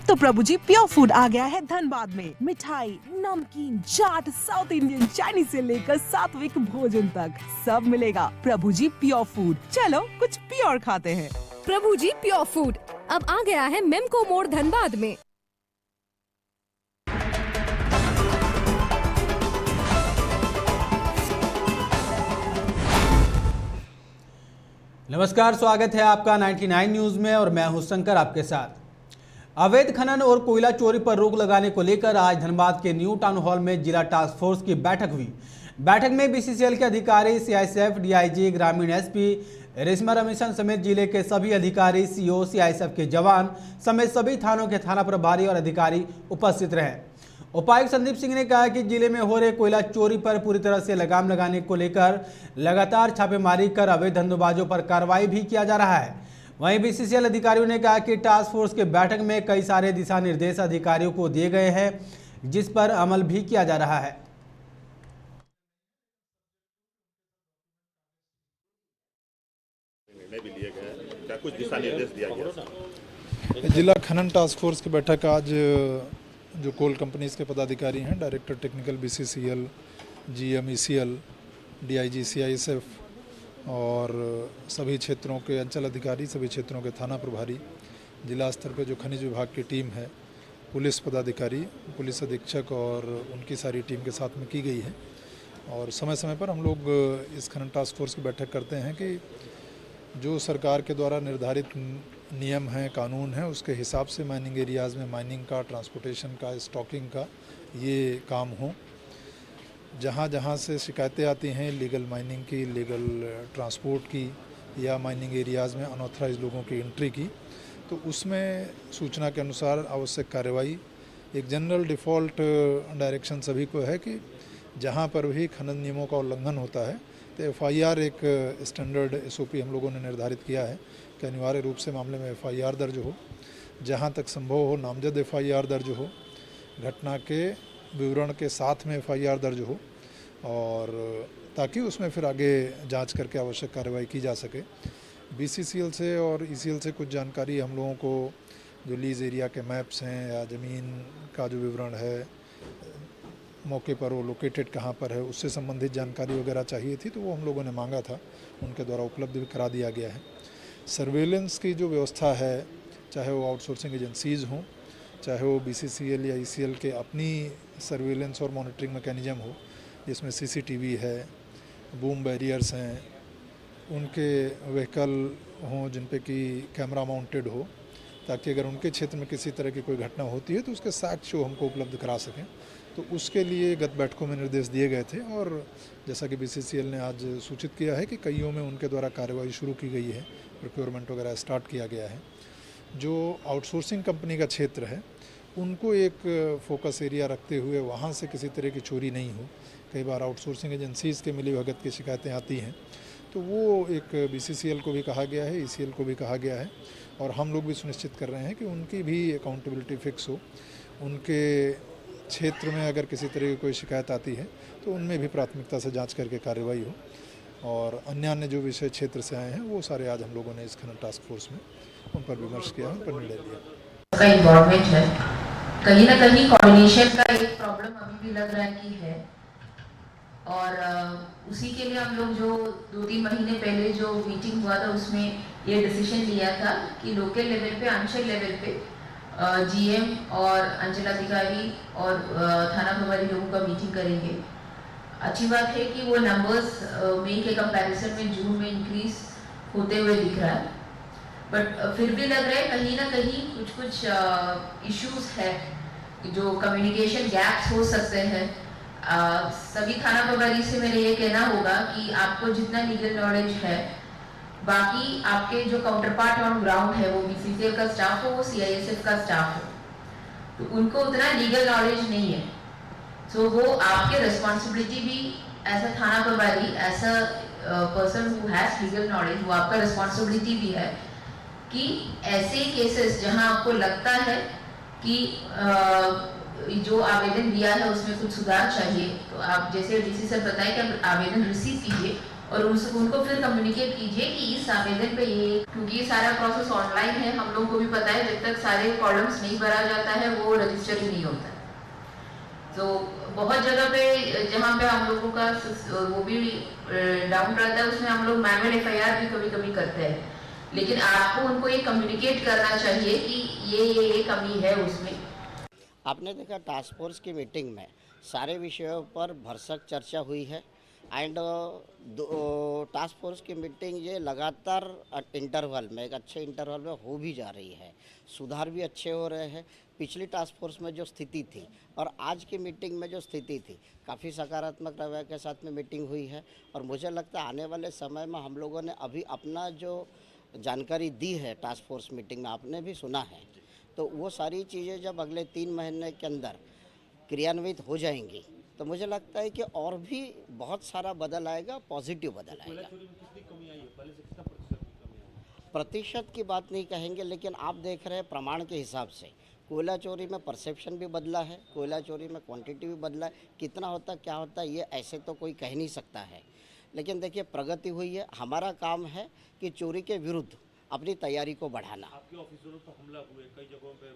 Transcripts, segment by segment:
तो प्रभु जी pure food आ गया है धनबाद में। मिठाई, नमकीन, चाट, साउथ इंडियन, चाइनीज से लेकर सात्विक भोजन तक सब मिलेगा। प्रभु जी प्योर फूड, चलो कुछ प्योर खाते हैं। प्रभु जी प्योर फूड अब आ गया है मेमको मोड़ धनबाद में। नमस्कार, स्वागत है आपका 99 न्यूज में और मैं हूं शंकर आपके साथ। अवैध खनन और कोयला चोरी पर रोक लगाने को लेकर आज धनबाद के न्यू टाउन हॉल में जिला टास्क फोर्स की बैठक हुई। बैठक में बीसीसीएल के अधिकारी, सीआईएसएफ, डीआईजी, ग्रामीण एसपी रेशमा रमेशन समेत जिले के सभी अधिकारी, सीओ, सीआईएसएफ के जवान समेत सभी थानों के थाना प्रभारी और अधिकारी उपस्थित रहे। उपायुक्त संदीप सिंह ने कहा कि जिले में हो रहे कोयला चोरी पर पूरी तरह से लगाम लगाने को लेकर लगातार छापेमारी कर अवैध धंधोबाजों पर कार्रवाई भी किया जा रहा है। वहीं बीसीसीएल अधिकारियों ने कहा कि टास्क फोर्स के बैठक में कई सारे दिशा निर्देश अधिकारियों को दिए गए हैं, जिस पर अमल भी किया जा रहा है। निर्णय भी लिए गए हैं, क्या कुछ दिशा निर्देश दिया गया? जिला खनन टास्क फोर्स की बैठक आज जो कोल कंपनीज के पदाधिकारी हैं, director technical BCCL, GM, ECL, DIG, CISF और सभी क्षेत्रों के अंचल अधिकारी, सभी क्षेत्रों के थाना प्रभारी, जिला स्तर पे जो खनिज विभाग की टीम है, पुलिस पदाधिकारी, पुलिस अधीक्षक और उनकी सारी टीम के साथ में की गई है। और समय समय पर हम लोग इस खनन टास्क फोर्स की बैठक करते हैं कि जो सरकार के द्वारा निर्धारित नियम हैं, कानून हैं, उसके हिसाब से माइनिंग एरियाज़ में माइनिंग का, ट्रांसपोर्टेशन का, स्टॉकिंग का ये काम हो। जहाँ जहाँ से शिकायतें आती हैं लीगल माइनिंग की, लीगल ट्रांसपोर्ट की या माइनिंग एरियाज़ में अनऑथराइज लोगों की एंट्री की, तो उसमें सूचना के अनुसार आवश्यक कार्रवाई। एक जनरल डिफ़ॉल्ट डायरेक्शन सभी को है कि जहाँ पर भी खनन नियमों का उल्लंघन होता है तो एफआईआर, एक स्टैंडर्ड एसओपी हम लोगों ने निर्धारित किया है कि अनिवार्य रूप से मामले में एफआईआर दर्ज हो, जहाँ तक संभव हो नामजद एफआईआर दर्ज हो, घटना के विवरण के साथ में एफआईआर दर्ज हो, और ताकि उसमें फिर आगे जांच करके आवश्यक कार्रवाई की जा सके। बीसीसीएल से और ईसीएल से कुछ जानकारी हम लोगों को, जो लीज एरिया के मैप्स हैं या ज़मीन का जो विवरण है, मौके पर वो लोकेटेड कहाँ पर है, उससे संबंधित जानकारी वगैरह चाहिए थी, तो वो हम लोगों ने मांगा था, उनके द्वारा उपलब्ध भी करा दिया गया है। सर्वेलेंस की जो व्यवस्था है, चाहे वो आउटसोर्सिंग एजेंसीज़ हों, चाहे वो बीसीसीएल या ईसीएल के अपनी सर्वेलेंस और मॉनिटरिंग मैकेनिज़्म हो, जिसमें सीसीटीवी है, बूम बैरियर्स हैं, उनके व्हीकल हों जिन पे कि कैमरा माउंटेड हो, ताकि अगर उनके क्षेत्र में किसी तरह की कोई घटना होती है तो उसके साक्ष्य हमको उपलब्ध करा सकें। तो उसके लिए गत बैठकों में निर्देश दिए गए थे और जैसा कि बीसीसीएल ने आज सूचित किया है कि कईयों में उनके द्वारा कार्रवाई शुरू की गई है, प्रोक्योरमेंट वगैरह स्टार्ट किया गया है। जो आउटसोर्सिंग कंपनी का क्षेत्र है, उनको एक फोकस एरिया रखते हुए वहाँ से किसी तरह की चोरी नहीं हो। कई बार आउटसोर्सिंग एजेंसीज़ के मिलीभगत की शिकायतें आती हैं, तो वो एक बीसीसीएल को भी कहा गया है, ईसीएल को भी कहा गया है, और हम लोग भी सुनिश्चित कर रहे हैं कि उनकी भी अकाउंटेबिलिटी फिक्स हो। उनके क्षेत्र में अगर किसी तरह की कोई शिकायत आती है तो उनमें भी प्राथमिकता से जांच करके कार्रवाई हो। और अन्य जो विषय क्षेत्र से आए हैं वो सारे आज हम लोगों ने इस खनन टास्क फोर्स में उन पर विमर्श किया, उन पर निर्णय लिया। का इन्वॉल्वमेंट है, कहीं ना कहीं कोऑर्डिनेशन का एक प्रॉब्लम अभी भी लग रहा है कि है, और उसी के लिए हम लोग जो 2-3 महीने पहले जो मीटिंग हुआ था उसमें ये डिसीजन लिया था कि लोकल लेवल पे, अंचल लेवल पे जीएम और अंचल अधिकारी और थाना प्रभारी लोगों का मीटिंग करेंगे। अच्छी बात है कि वो नंबर्स मई के कंपैरिजन में जून में इंक्रीज होते हुए दिख रहा है, बट फिर भी लग रहा है कहीं ना कहीं कुछ इश्यूज है, जो कम्युनिकेशन गैप्स हो सकते हैं। सभी थाना प्रभारी से मेरा ये कहना होगा कि आपको जितना लीगल नॉलेज है, बाकी आपके जो काउंटर पार्ट ऑन ग्राउंड है, वो बीसीसीएल का स्टाफ हो, वो सीआईएसएफ का स्टाफ हो, तो उनको उतना लीगल नॉलेज नहीं है। सो वो आपके रिस्पॉन्सिबिलिटी भी एज अ थाना प्रभारी, as a person who has legal knowledge, वो आपका रिस्पॉन्सिबिलिटी भी है कि ऐसे केसेस जहां आपको लगता है कि जो आवेदन दिया है उसमें कुछ सुधार चाहिए, तो आप जैसे डीसी सर बताए कि आप आवेदन रिसीव कीजिए और उनको फिर कम्युनिकेट कीजिए कि इस आवेदन पे ये, क्योंकि ये सारा प्रोसेस ऑनलाइन है, हम लोगों को भी पता है, जब तक सारे कॉलम्स नहीं भरा जाता है वो रजिस्टर ही नहीं होता। तो बहुत जगह पे जहाँ पे हम लोगों का वो भी डाउन रहता है, उसमें हम लोग मैनुअल FIR भी कभी कभी करते हैं, लेकिन आपको उनको ये कम्युनिकेट करना चाहिए कि ये कमी है उसमें। आपने देखा टास्क फोर्स की मीटिंग में सारे विषयों पर भरसक चर्चा हुई है एंड टास्क फोर्स की मीटिंग ये लगातार इंटरवल में, एक अच्छे इंटरवल में हो भी जा रही है, सुधार भी अच्छे हो रहे हैं। पिछली टास्क फोर्स में जो स्थिति थी और आज की मीटिंग में जो स्थिति थी, काफ़ी सकारात्मक रवैये के साथ में मीटिंग हुई है और मुझे लगता है आने वाले समय में हम लोगों ने अभी अपना जो जानकारी दी है टास्क फोर्स मीटिंग में, आपने भी सुना है, तो वो सारी चीज़ें जब अगले 3 महीने के अंदर क्रियान्वित हो जाएंगी तो मुझे लगता है कि और भी बहुत सारा बदल आएगा, पॉजिटिव बदल आएगा। प्रतिशत की बात नहीं कहेंगे, लेकिन आप देख रहे हैं प्रमाण के हिसाब से कोयला चोरी में परसेप्शन भी बदला है, कोयला चोरी में क्वांटिटी भी बदला है। कितना होता क्या होता ये ऐसे तो कोई कह नहीं सकता है, लेकिन देखिए प्रगति हुई है। हमारा काम है कि चोरी के विरुद्ध अपनी तैयारी को बढ़ाना। आपके ऑफिसरों पर हमला हुए कई जगहों पे,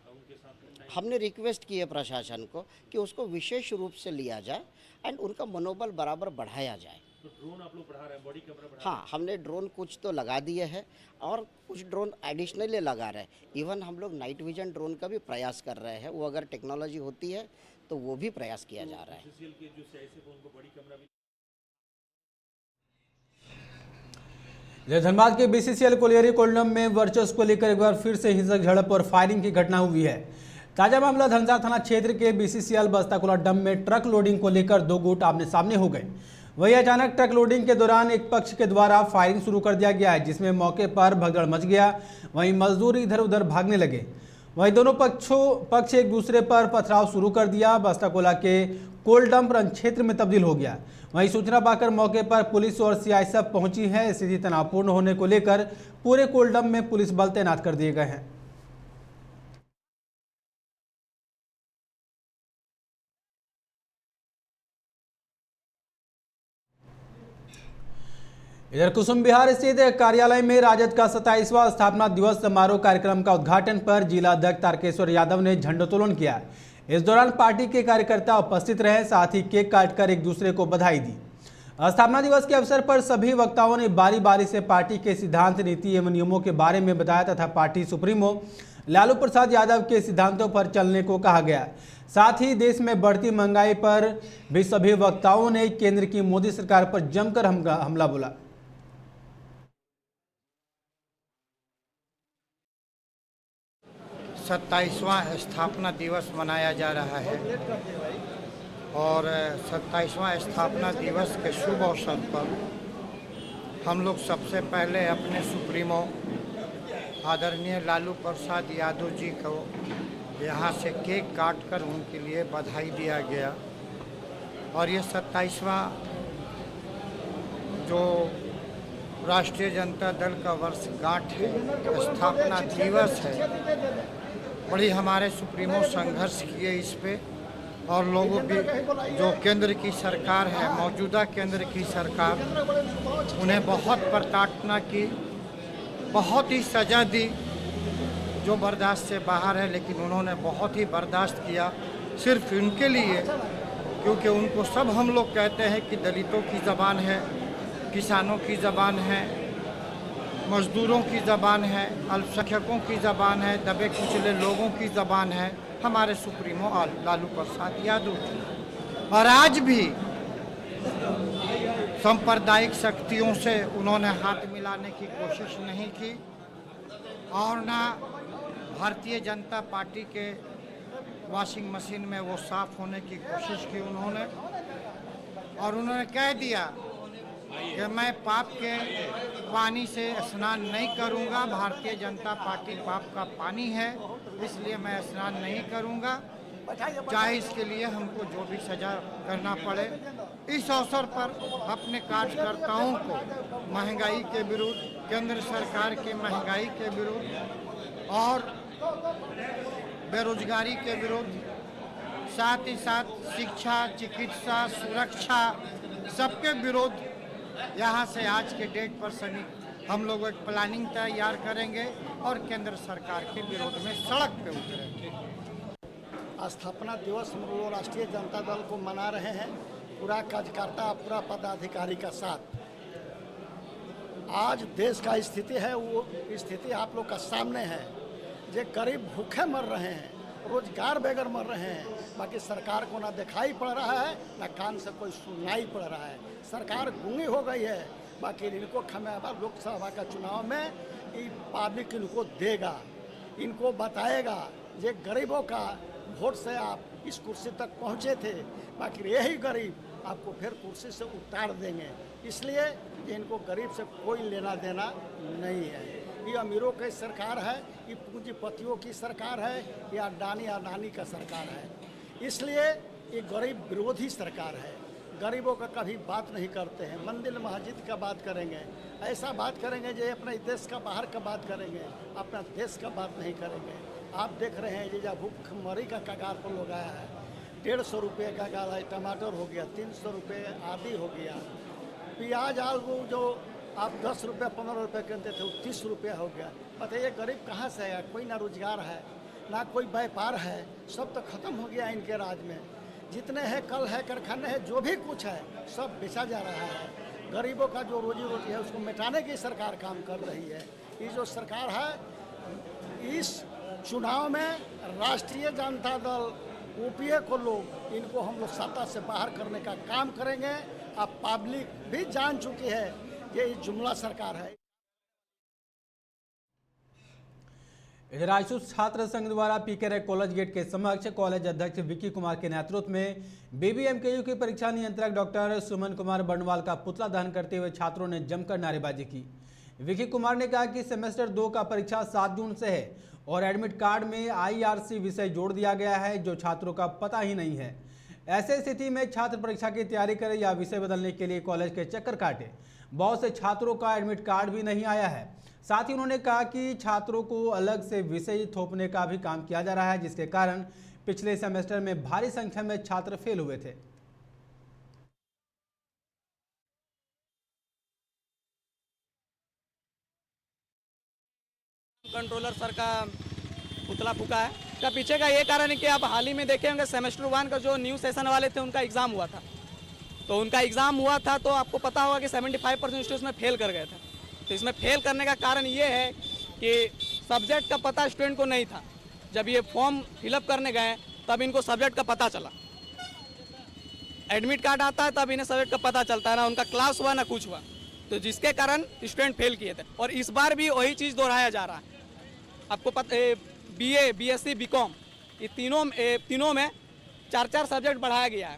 उनके साथ हमने रिक्वेस्ट की है प्रशासन को कि उसको विशेष रूप से लिया जाए एंड उनका मनोबल बराबर बढ़ाया जाए। तो ड्रोन आप लोग बढ़ा रहे हैं, बॉडी कैमरा बढ़ा हाँ, हमने ड्रोन कुछ तो लगा दिए हैं और कुछ ड्रोन एडिशनली लगा रहे हैं। इवन हम लोग नाइट विजन ड्रोन का भी प्रयास कर रहे हैं, वो अगर टेक्नोलॉजी होती है तो वो भी प्रयास किया जा रहा है। BCCL के जो CISF है उनको बॉडी कैमरा भी। धनबाद के BCCL कोलियरी कोल्डम में वर्चस्व को लेकर एक बार फिर से हिंसक झड़प और फायरिंग की घटना हुई है। ताजा मामला धनसार थाना क्षेत्र के BCCL बस्ताकुला डैम में ट्रक लोडिंग को लेकर दो गुट आमने सामने हो गए। वहीं अचानक ट्रक लोडिंग के दौरान एक पक्ष के द्वारा फायरिंग शुरू कर दिया गया है, जिसमें मौके पर भगदड़ मच गया। वहीं मजदूर इधर उधर भागने लगे। वहीं दोनों पक्ष एक दूसरे पर पथराव शुरू कर दिया। बस्ताकुला के कोल्डम रन क्षेत्र में तब्दील हो गया। वहीं सूचना पाकर मौके पर पुलिस और CISF पहुंची है। स्थिति तनावपूर्ण होने को लेकर पूरे कोल्डम में पुलिस बल तैनात कर दिए गए हैं। इधर कुसुम विहार स्थित कार्यालय में राजद का 27वां स्थापना दिवस समारोह कार्यक्रम का उद्घाटन पर जिला अध्यक्ष तारकेश्वर यादव ने झंडोत्तोलन किया। इस दौरान पार्टी के कार्यकर्ता उपस्थित रहे, साथ ही केक काटकर एक दूसरे को बधाई दी। स्थापना दिवस के अवसर पर सभी वक्ताओं ने बारी बारी से पार्टी के सिद्धांत, नीति एवं नियमों के बारे में बताया तथा पार्टी सुप्रीमो लालू प्रसाद यादव के सिद्धांतों पर चलने को कहा गया। साथ ही देश में बढ़ती महंगाई पर भी सभी वक्ताओं ने केंद्र की मोदी सरकार पर जमकर हमला बोला। 27वां स्थापना दिवस मनाया जा रहा है और 27वां स्थापना दिवस के शुभ अवसर पर हम लोग सबसे पहले अपने सुप्रीमो आदरणीय लालू प्रसाद यादव जी को यहाँ से केक काटकर उनके लिए बधाई दिया गया। और ये 27वां जो राष्ट्रीय जनता दल का वर्षगांठ है, स्थापना दिवस है, बड़ी हमारे सुप्रीमो संघर्ष किए इस पे और लोगों भी जो केंद्र की सरकार है, मौजूदा केंद्र की सरकार, उन्हें बहुत प्रताड़ना की, बहुत ही सज़ा दी जो बर्दाश्त से बाहर है, लेकिन उन्होंने बहुत ही बर्दाश्त किया सिर्फ उनके लिए, क्योंकि उनको सब हम लोग कहते हैं कि दलितों की ज़बान है, किसानों की ज़बान है, मज़दूरों की ज़बान है, अल्पसंख्यकों की ज़बान है, दबे कुचले लोगों की ज़बान है हमारे सुप्रीमो लालू प्रसाद यादव जी। और आज भी सांप्रदायिक शक्तियों से उन्होंने हाथ मिलाने की कोशिश नहीं की और ना भारतीय जनता पार्टी के वॉशिंग मशीन में वो साफ होने की कोशिश की उन्होंने। और उन्होंने कह दिया कि मैं पाप के पानी से स्नान नहीं करूंगा, भारतीय जनता पार्टी पाप का पानी है, इसलिए मैं स्नान नहीं करूंगा, चाहे इसके लिए हमको जो भी सजा करना पड़े। इस अवसर पर अपने कार्यकर्ताओं को महंगाई के विरुद्ध, केंद्र सरकार की महंगाई के विरुद्ध और बेरोजगारी के विरुद्ध, साथ ही साथ शिक्षा, चिकित्सा, सुरक्षा, सबके विरुद्ध यहाँ से आज के डेट पर सभी हम लोग एक प्लानिंग तैयार करेंगे और केंद्र सरकार के विरोध में सड़क पे उतरेंगे। स्थापना दिवस हम लोग राष्ट्रीय जनता दल को मना रहे हैं, पूरा कार्यकर्ता पूरा पदाधिकारी का साथ। आज देश का स्थिति है, वो स्थिति आप लोग का सामने है। जो गरीब भूखे मर रहे हैं, रोजगार बगैर मर रहे हैं, बाकी सरकार को ना दिखाई पड़ रहा है ना कान से कोई सुनाई पड़ रहा है। सरकार गूंगी हो गई है। बाकी इनको खमेबा लोकसभा का चुनाव में पब्लिक इनको देगा, इनको बताएगा। ये गरीबों का वोट से आप इस कुर्सी तक पहुँचे थे, बाकी यही गरीब आपको फिर कुर्सी से उतार देंगे। इसलिए इनको गरीब से कोई लेना देना नहीं है। ये अमीरों की सरकार है, ये पूंजीपतियों की सरकार है, या अडानी का सरकार है। इसलिए ये गरीब विरोधी सरकार है। गरीबों का कभी बात नहीं करते हैं। मंदिर मस्जिद का बात करेंगे, ऐसा बात करेंगे जो अपने देश का बाहर का बात करेंगे, अपना देश का बात नहीं करेंगे। आप देख रहे हैं ये जब भूखमरी का कगार पर लोग आया है, 150 रुपये का गाला टमाटर हो गया, 300 रुपये आदि हो गया। प्याज आलू जो आप 10 रुपये 15 रुपये कहते थे वो 30 रुपये हो गया। बताइए गरीब कहाँ से है? कोई ना रोजगार है ना कोई व्यापार है, सब तो खत्म हो गया इनके राज में। जितने हैं कल है कारखाने हैं, जो भी कुछ है सब बेचा जा रहा है। गरीबों का जो रोजी रोटी है उसको मिटाने की सरकार काम कर रही है। ये जो सरकार है, इस चुनाव में राष्ट्रीय जनता दल यूपीए को लोग इनको हम लोग सत्ता से बाहर करने का काम करेंगे। अब पब्लिक भी जान चुकी है ये जुमला सरकार है। इधर आशु छात्र संघ द्वारा पीके कॉलेज गेट के समक्ष कॉलेज अध्यक्ष विकी कुमार के नेतृत्व में बीबीएमकेयू के परीक्षा नियंत्रक डॉक्टर सुमन कुमार बर्नवाल का पुतला दहन करते हुए छात्रों ने जमकर नारेबाजी की। विकी कुमार ने कहा कि सेमेस्टर 2 का परीक्षा 7 जून से है और एडमिट कार्ड में आईआरसी विषय जोड़ दिया गया है जो छात्रों का पता ही नहीं है। ऐसे स्थिति में छात्र परीक्षा की तैयारी करे या विषय बदलने के लिए कॉलेज के चक्कर काटे। बहुत से छात्रों का एडमिट कार्ड भी नहीं आया है। साथ ही उन्होंने कहा कि छात्रों को अलग से विषय थोपने का भी काम किया जा रहा है, जिसके कारण पिछले सेमेस्टर में भारी संख्या में छात्र फेल हुए थे। कंट्रोलर सर का पुतला फूका है। इसका पीछे का ये कारण है कि आप हाल ही में देखे होंगे सेमेस्टर 1 का जो न्यू सेशन वाले थे उनका एग्ज़ाम हुआ था। तो उनका एग्ज़ाम हुआ था तो आपको पता होगा कि 75% स्टूडेंट्स में फेल कर गए थे। तो इसमें फेल करने का कारण ये है कि सब्जेक्ट का पता स्टूडेंट को नहीं था। जब ये फॉर्म फिलअप करने गए तब इनको सब्जेक्ट का पता चला। एडमिट कार्ड आता है तब इन्हें सब्जेक्ट का पता चलता है, ना उनका क्लास हुआ ना कुछ हुआ, तो जिसके कारण स्टूडेंट फेल किए थे। और इस बार भी वही चीज़ दोहराया जा रहा है। आपको पता बीए, बीएससी, बीकॉम ये तीनों में 4-4 सब्जेक्ट बढ़ाया गया है।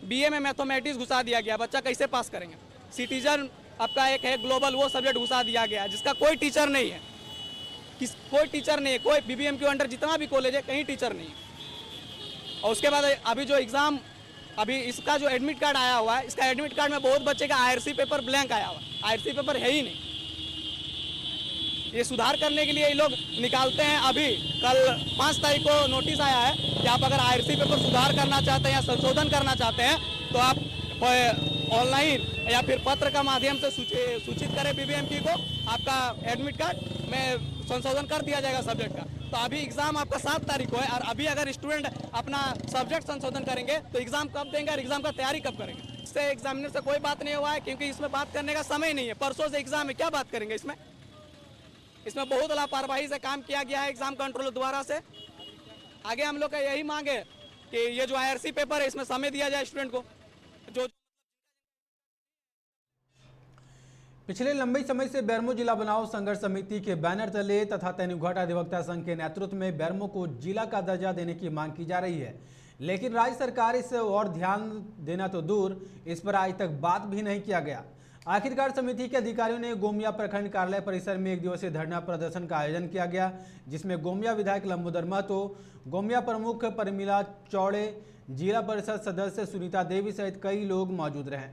बीए में मैथमेटिक्स घुसा दिया गया, बच्चा कैसे पास करेंगे। सिटीजन आपका एक है ग्लोबल, वो सब्जेक्ट घुसा दिया गया जिसका कोई टीचर नहीं है। कोई टीचर नहीं है, कोई बीबीएम के अंडर जितना भी कॉलेज है कहीं टीचर नहीं है। और उसके बाद अभी जो एग्ज़ाम, अभी इसका जो एडमिट कार्ड आया हुआ है, इसका एडमिट कार्ड में बहुत बच्चे का आईआरसी पेपर ब्लैंक आया हुआ है। आईआरसी पेपर है ही नहीं। ये सुधार करने के लिए ये लोग निकालते हैं। अभी कल 5 तारीख को नोटिस आया है कि आप अगर आईआरसी पेपर सुधार करना चाहते हैं या संशोधन करना चाहते हैं तो आप ऑनलाइन या फिर पत्र का माध्यम से सूचित करें बीबीएमपी को। आपका एडमिट कार्ड में संशोधन कर दिया जाएगा सब्जेक्ट का। तो अभी एग्ज़ाम आपका 7 तारीख को है और अभी अगर स्टूडेंट अपना सब्जेक्ट संशोधन करेंगे तो एग्ज़ाम कब देंगे और एग्ज़ाम का तैयारी कब करेंगे। इससे एग्जामिनर से कोई बात नहीं हुआ है क्योंकि इसमें बात करने का समय नहीं है। परसों से एग्ज़ाम है, क्या बात करेंगे इसमें बहुत लापरवाही से काम किया गया है एग्जाम कंट्रोलर द्वारा से। आगे हम लोग का यही मांग है कि ये जो आईआरसी पेपर है इसमें समय दिया जाए स्टूडेंट को। जो पिछले लंबे समय से बेरमो जिला बनाओ संघर्ष समिति के बैनर तले तथा तेनुघाट अधिवक्ता संघ के नेतृत्व में बेरमो को जिला का दर्जा देने की मांग की जा रही है, लेकिन राज्य सरकार इस और ध्यान देना तो दूर, इस पर आज तक बात भी नहीं किया गया। आखिरकार समिति के अधिकारियों ने गोमिया प्रखंड कार्यालय परिसर में 1 दिवसीय धरना प्रदर्शन का आयोजन किया गया, जिसमें गोमिया विधायक लंबोदर महतो, गोमिया प्रमुख परमिला चौड़े, जिला परिषद सदस्य सुनीता देवी सहित कई लोग मौजूद रहे।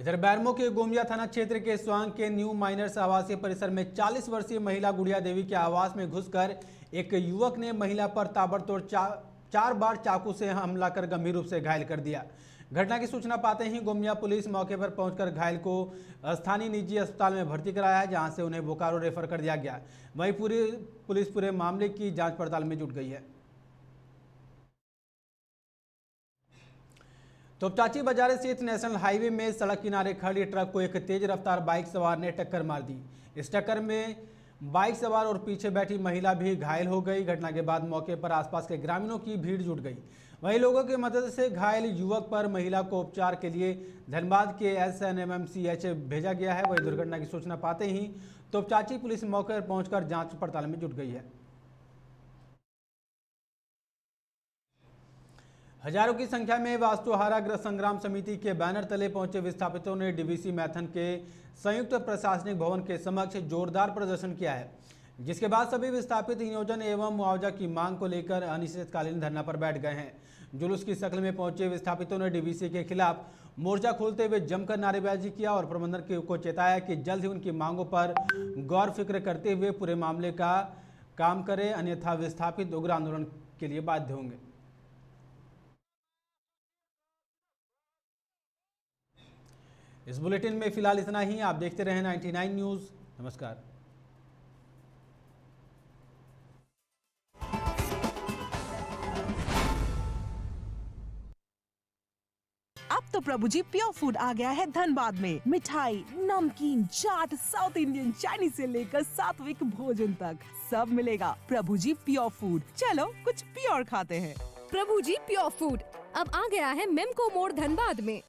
इधर बैरमो के गोमिया थाना क्षेत्र के स्वांग के न्यू माइनर्स आवासीय परिसर में 40 वर्षीय महिला गुड़िया देवी के आवास में घुसकर एक युवक ने महिला पर ताबड़तोड़ 4 बार चाकू से हमला कर गंभीर रूप से घायल कर दिया। घटना की सूचना पाते ही गोमिया पुलिस मौके पर पहुंचकर घायल को स्थानीय निजी अस्पताल में भर्ती कराया, जहां से उन्हें बोकारो रेफर कर दिया गया। वहीं पुलिस पूरे मामले की जांच पड़ताल में जुट गई है। तोपचाची बाजार स्थित नेशनल हाईवे में सड़क किनारे खड़ी ट्रक को एक तेज रफ्तार बाइक सवार ने टक्कर मार दी। इस टक्कर में बाइक सवार और पीछे बैठी महिला भी घायल हो गई। घटना के बाद मौके पर आसपास के ग्रामीणों की भीड़ जुट गई। वहीं लोगों की मदद से घायल युवक पर महिला को उपचार के लिए धनबाद के SNMMCH भेजा गया है। वहीं दुर्घटना की सूचना पाते ही तोपचाची पुलिस मौके पर पहुंचकर जांच पड़ताल में जुट गई है। हजारों की संख्या में वास्तुहारा गृह संग्राम समिति के बैनर तले पहुंचे विस्थापितों ने डीवीसी मैथन के संयुक्त प्रशासनिक भवन के समक्ष जोरदार प्रदर्शन किया है, जिसके बाद सभी विस्थापित नियोजन एवं मुआवजा की मांग को लेकर अनिश्चितकालीन धरना पर बैठ गए हैं। जुलूस की शक्ल में पहुंचे विस्थापितों ने डीवीसी के खिलाफ मोर्चा खोलते हुए जमकर नारेबाजी किया और प्रबंधन को चेताया कि जल्द ही उनकी मांगों पर गौर फिक्र करते हुए पूरे मामले का काम करें, अन्यथा विस्थापित उग्र आंदोलन के लिए बाध्य होंगे। इस बुलेटिन में फिलहाल इतना ही। आप देखते रहें 99 न्यूज़। नमस्कार। अब तो प्रभु जी प्योर फूड आ गया है धनबाद में। मिठाई, नमकीन, चाट, साउथ इंडियन, चाइनीज से लेकर सात्विक भोजन तक सब मिलेगा प्रभु जी प्योर फूड। चलो कुछ प्योर खाते हैं। प्रभु जी प्योर फूड अब आ गया है मेमको मोड़ धनबाद में।